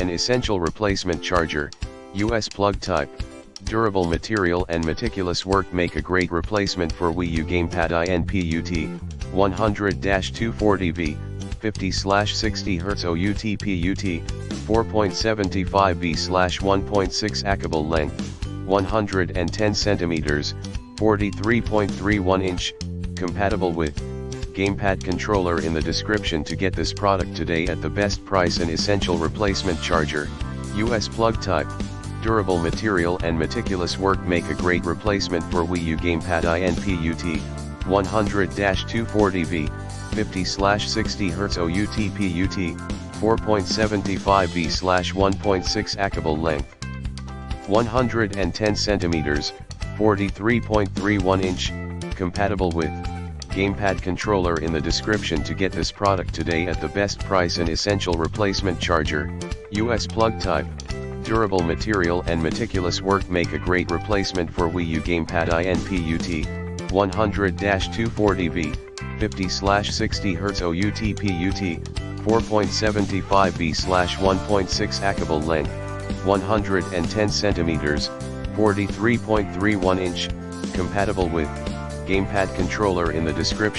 an essential replacement charger, US plug type. Durable material and meticulous work make a great replacement for Wii U Gamepad INPUT, 100-240V, 50/60 Hz OUT-PUT, 4.75V/1.6 Accable length, 110 cm, 43.31 inch, compatible with. Gamepad controller in the description to get this product today at the best price. An essential replacement charger, US plug type. Durable material and meticulous work make a great replacement for Wii U Gamepad INPUT, 100-240V, 50/60 Hz OUT-PUT, 4.75V/1.6 Accable length, 110 cm, 43.31 inch, compatible with. Gamepad controller in the description to get this product today at the best price. An essential replacement charger, US plug type. Durable material and meticulous work make a great replacement for Wii U Gamepad INPUT, 100-240V, 50/60 Hz OUT-PUT, 4.75V/1.6 Accable length, 110 cm, 43.31 inch, compatible with. Gamepad controller in the description.